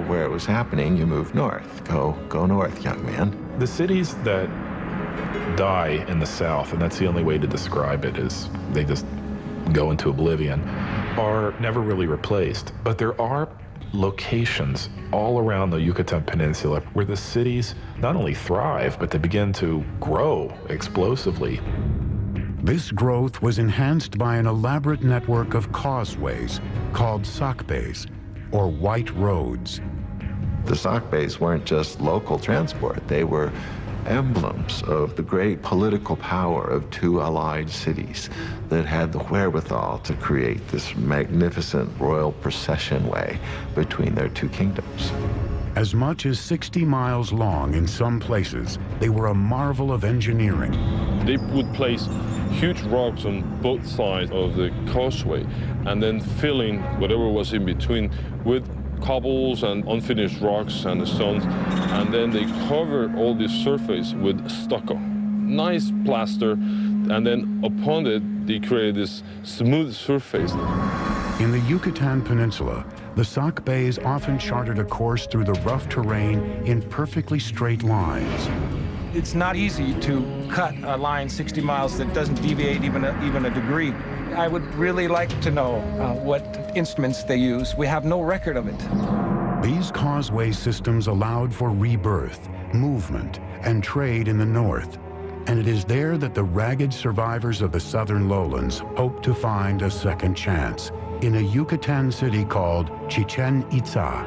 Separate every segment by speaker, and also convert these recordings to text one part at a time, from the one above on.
Speaker 1: where it was happening, you moved north. Go north, young man.
Speaker 2: The cities that die in the south, and that's the only way to describe it, is they just go into oblivion, are never really replaced. But there are locations all around the Yucatan Peninsula where the cities not only thrive, but they begin to grow explosively.
Speaker 3: This growth was enhanced by an elaborate network of causeways called sacbes, or white roads.
Speaker 1: The sacbes weren't just local transport. They were emblems of the great political power of two allied cities that had the wherewithal to create this magnificent royal procession way between their two kingdoms.
Speaker 3: As much as 60 miles long in some places, they were a marvel of engineering.
Speaker 4: They would place huge rocks on both sides of the causeway and then filling whatever was in between with cobbles and unfinished rocks and stones, and then they cover all this surface with stucco. Nice plaster, and then upon it, they create this smooth surface.
Speaker 3: In the Yucatan Peninsula, the sacbes often charted a course through the rough terrain in perfectly straight lines.
Speaker 5: It's not easy to cut a line 60 miles that doesn't deviate even a degree. I would really like to know what instruments they use. We have no record of it.
Speaker 3: These causeway systems allowed for rebirth, movement, and trade in the north. And it is there that the ragged survivors of the southern lowlands hope to find a second chance in a Yucatan city called Chichen Itza.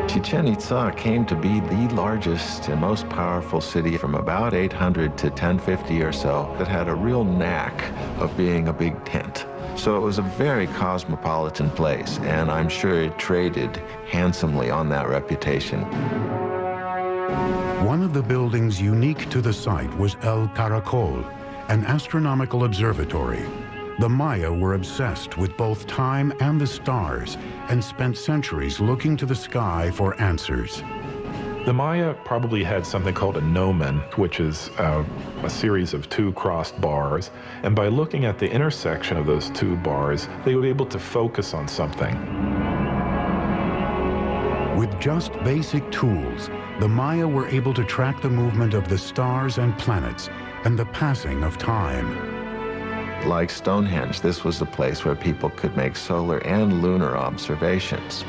Speaker 1: Chichen Itza came to be the largest and most powerful city from about 800 to 1050 or so that had a real knack of being a big tent. So it was a very cosmopolitan place, and I'm sure it traded handsomely on that reputation.
Speaker 3: One of the buildings unique to the site was El Caracol, an astronomical observatory. The Maya were obsessed with both time and the stars and spent centuries looking to the sky for answers.
Speaker 2: The Maya probably had something called a gnomon, which is a series of two crossed bars, and by looking at the intersection of those two bars, they would be able to focus on something.
Speaker 3: With just basic tools, the Maya were able to track the movement of the stars and planets and the passing of time.
Speaker 1: Like Stonehenge, this was a place where people could make solar and lunar observations.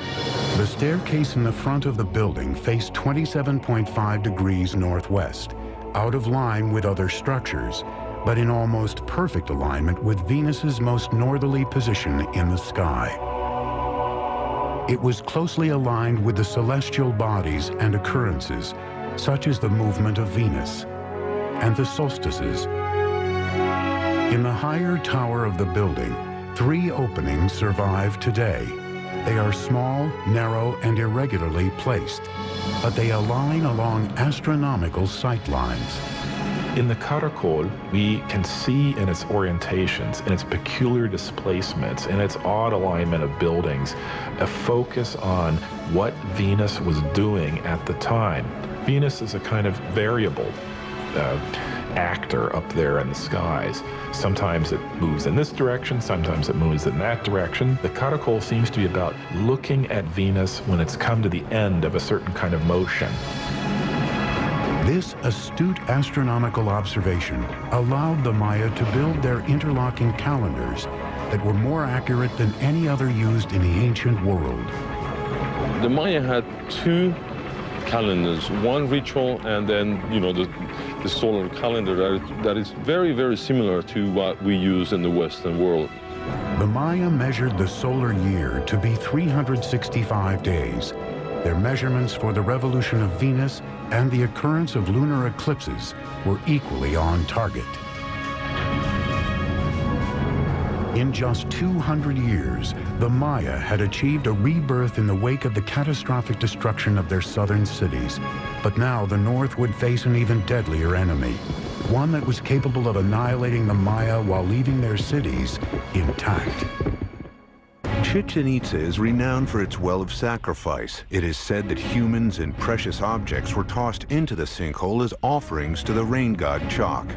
Speaker 3: The staircase in the front of the building faced 27.5 degrees northwest, out of line with other structures, but in almost perfect alignment with Venus's most northerly position in the sky. It was closely aligned with the celestial bodies and occurrences, such as the movement of Venus and the solstices. In the higher tower of the building, 3 openings survive today. They are small, narrow, and irregularly placed, but they align along astronomical sight lines.
Speaker 2: In the Caracol, we can see in its orientations, in its peculiar displacements, in its odd alignment of buildings, a focus on what Venus was doing at the time. Venus is a kind of variable actor up there in the skies. Sometimes it moves in this direction, sometimes it moves in that direction. The Caracol seems to be about looking at Venus when it's come to the end of a certain kind of motion.
Speaker 3: This astute astronomical observation allowed the Maya to build their interlocking calendars that were more accurate than any other used in the ancient world.
Speaker 4: The Maya had 2 calendars, one ritual and then, the solar calendar that is very, very similar to what we use in the Western world.
Speaker 3: The Maya measured the solar year to be 365 days. Their measurements for the revolution of Venus and the occurrence of lunar eclipses were equally on target. In just 200 years, the Maya had achieved a rebirth in the wake of the catastrophic destruction of their southern cities. But now the North would face an even deadlier enemy, one that was capable of annihilating the Maya while leaving their cities intact.
Speaker 6: Chichen Itza is renowned for its well of sacrifice. It is said that humans and precious objects were tossed into the sinkhole as offerings to the rain god Chalk.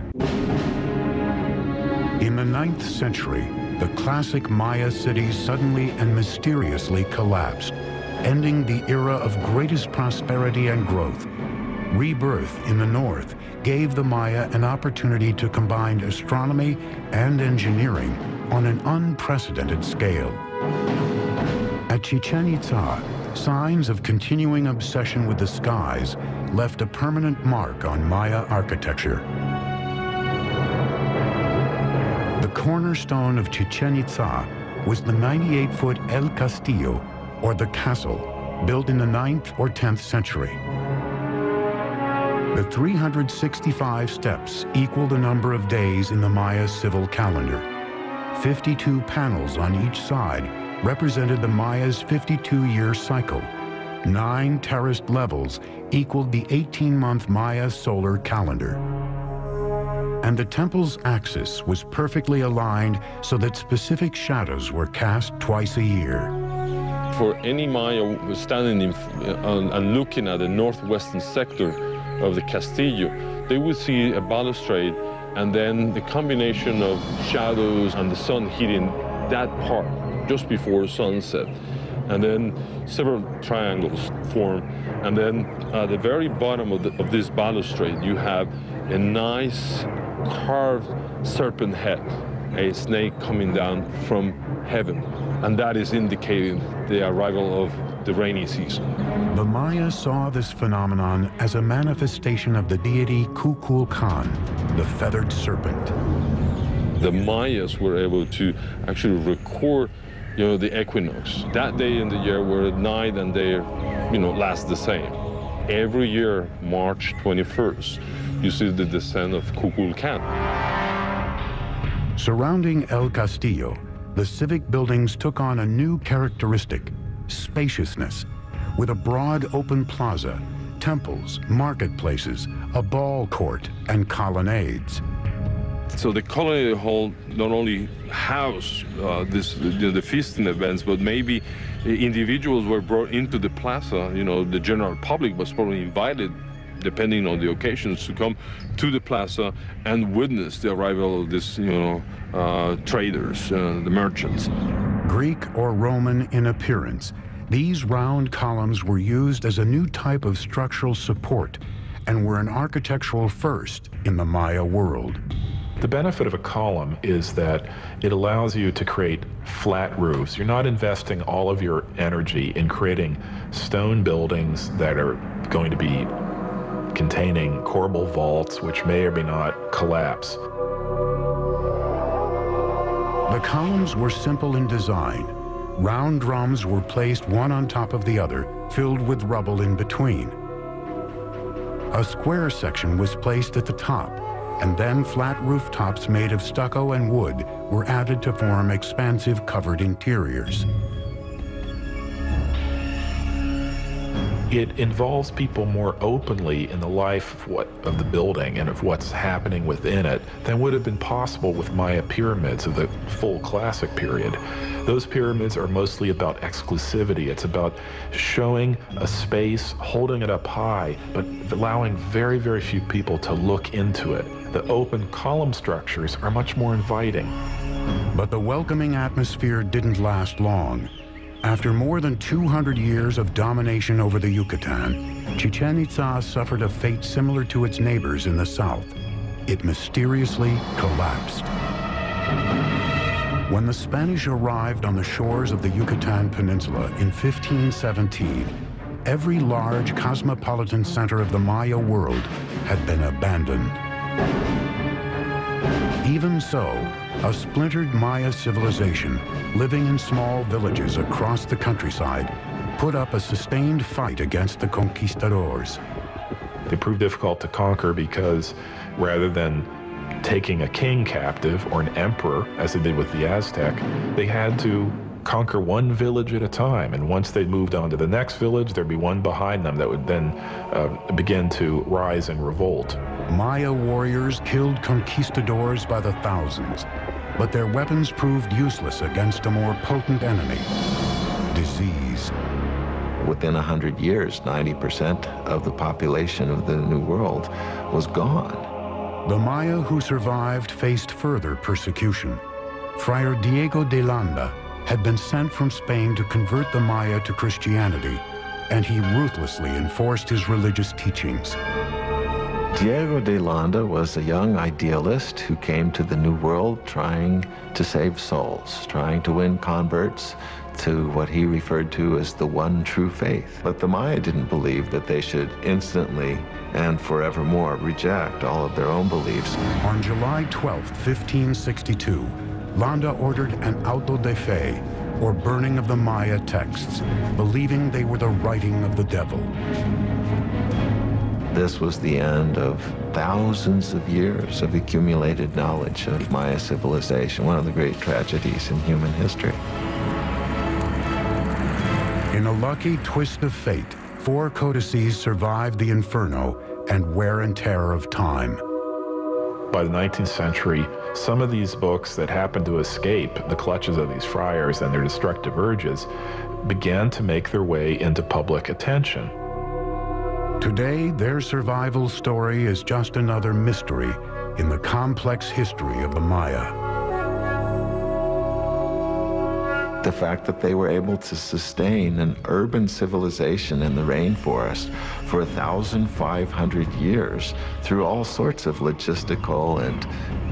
Speaker 3: In the 9th century, the classic Maya cities suddenly and mysteriously collapsed. ending the era of greatest prosperity and growth. Rebirth in the north gave the Maya an opportunity to combine astronomy and engineering on an unprecedented scale. At Chichen Itza, signs of continuing obsession with the skies left a permanent mark on Maya architecture. The cornerstone of Chichen Itza was the 98-foot El Castillo, or the castle, built in the 9th or 10th century. The 365 steps equal the number of days in the Maya civil calendar. 52 panels on each side represented the Maya's 52-year cycle. 9 terraced levels equaled the 18-month Maya solar calendar. And the temple's axis was perfectly aligned so that specific shadows were cast twice a year.
Speaker 4: For any Maya standing and looking at the northwestern sector of the Castillo, they would see a balustrade, and then the combination of shadows and the sun hitting that part just before sunset. And then several triangles form. And then at the very bottom of this balustrade, you have a nice carved serpent head, a snake coming down from heaven. And that is indicating the arrival of the rainy season.
Speaker 3: The Maya saw this phenomenon as a manifestation of the deity Kukulkan, the feathered serpent.
Speaker 4: The Mayas were able to actually record, the equinox. That day in the year where night and day, last the same. Every year, March 21st, you see the descent of Kukulkan.
Speaker 3: Surrounding El Castillo, the civic buildings took on a new characteristic: spaciousness, with a broad open plaza, temples, marketplaces, a ball court, and colonnades.
Speaker 4: So the colony hall not only housed the feasting events, but maybe individuals were brought into the plaza. The general public was probably invited, depending on the occasions, to come to the plaza and witness the arrival of this, traders, the merchants.
Speaker 3: Greek or Roman in appearance, these round columns were used as a new type of structural support and were an architectural first in the Maya world.
Speaker 2: The benefit of a column is that it allows you to create flat roofs. You're not investing all of your energy in creating stone buildings that are going to be containing corbel vaults, which may or may not collapse.
Speaker 3: The columns were simple in design. Round drums were placed one on top of the other, filled with rubble in between. A square section was placed at the top, and then flat rooftops made of stucco and wood were added to form expansive covered interiors.
Speaker 2: It involves people more openly in the life of the building and of what's happening within it than would have been possible with Maya pyramids of the full classic period. Those pyramids are mostly about exclusivity. It's about showing a space, holding it up high, but allowing very, very few people to look into it. The open column structures are much more inviting.
Speaker 3: But the welcoming atmosphere didn't last long. After more than 200 years of domination over the Yucatan, Chichen Itza suffered a fate similar to its neighbors in the south. It mysteriously collapsed. When the Spanish arrived on the shores of the Yucatan Peninsula in 1517, every large cosmopolitan center of the Maya world had been abandoned. Even so, a splintered Maya civilization living in small villages across the countryside put up a sustained fight against the conquistadores.
Speaker 2: They proved difficult to conquer because rather than taking a king captive or an emperor, as they did with the Aztec, they had to conquer one village at a time. And once they moved on to the next village, there'd be one behind them that would then begin to rise and revolt.
Speaker 3: Maya warriors killed conquistadors by the thousands, but their weapons proved useless against a more potent enemy: disease.
Speaker 1: Within 100 years, 90% of the population of the New World was gone.
Speaker 3: The Maya who survived faced further persecution. Friar Diego de Landa, had been sent from Spain to convert the Maya to Christianity, and he ruthlessly enforced his religious teachings.
Speaker 1: Diego de Landa was a young idealist who came to the New World trying to save souls, trying to win converts to what he referred to as the one true faith. But the Maya didn't believe that they should instantly and forevermore reject all of their own beliefs.
Speaker 3: On July 12, 1562, Landa ordered an auto de fe, or burning of the Maya texts, believing they were the writing of the devil.
Speaker 1: This was the end of thousands of years of accumulated knowledge of Maya civilization, one of the great tragedies in human history.
Speaker 3: In a lucky twist of fate, 4 codices survived the inferno and wear and tear of time.
Speaker 2: By the 19th century, some of these books that happened to escape the clutches of these friars and their destructive urges began to make their way into public attention.
Speaker 3: Today, their survival story is just another mystery in the complex history of the Maya.
Speaker 1: The fact that they were able to sustain an urban civilization in the rainforest for 1,500 years through all sorts of logistical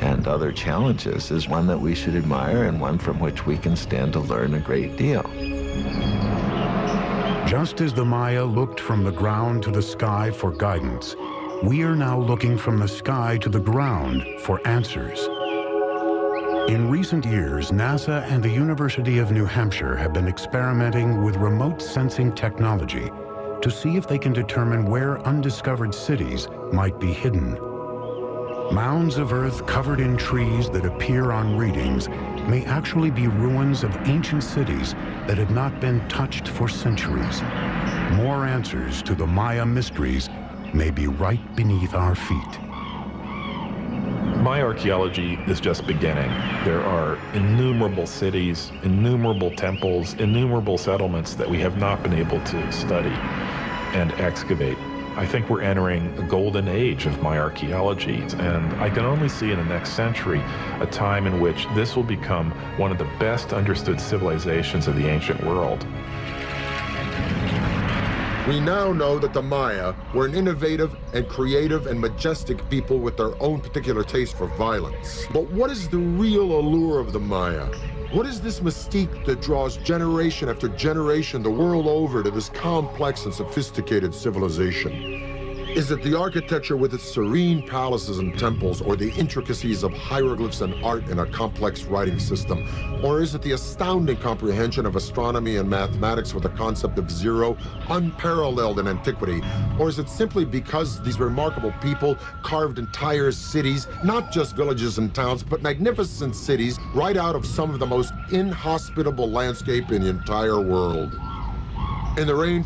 Speaker 1: and other challenges is one that we should admire and one from which we can stand to learn a great deal.
Speaker 3: Just as the Maya looked from the ground to the sky for guidance, we are now looking from the sky to the ground for answers. In recent years, NASA and the University of New Hampshire have been experimenting with remote sensing technology to see if they can determine where undiscovered cities might be hidden. Mounds of earth covered in trees that appear on readings may actually be ruins of ancient cities that had not been touched for centuries. More answers to the Maya mysteries may be right beneath our feet.
Speaker 2: Maya archaeology is just beginning. There are innumerable cities, innumerable temples, innumerable settlements that we have not been able to study and excavate. I think we're entering a golden age of Maya archaeology, and I can only see in the next century a time in which this will become one of the best understood civilizations of the ancient world.
Speaker 7: We now know that the Maya were an innovative and creative and majestic people with their own particular taste for violence. But what is the real allure of the Maya? What is this mystique that draws generation after generation the world over to this complex and sophisticated civilization? Is it the architecture with its serene palaces and temples, or the intricacies of hieroglyphs and art in a complex writing system? Or is it the astounding comprehension of astronomy and mathematics with the concept of zero, unparalleled in antiquity? Or is it simply because these remarkable people carved entire cities, not just villages and towns, but magnificent cities, right out of some of the most inhospitable landscape in the entire world? In the rain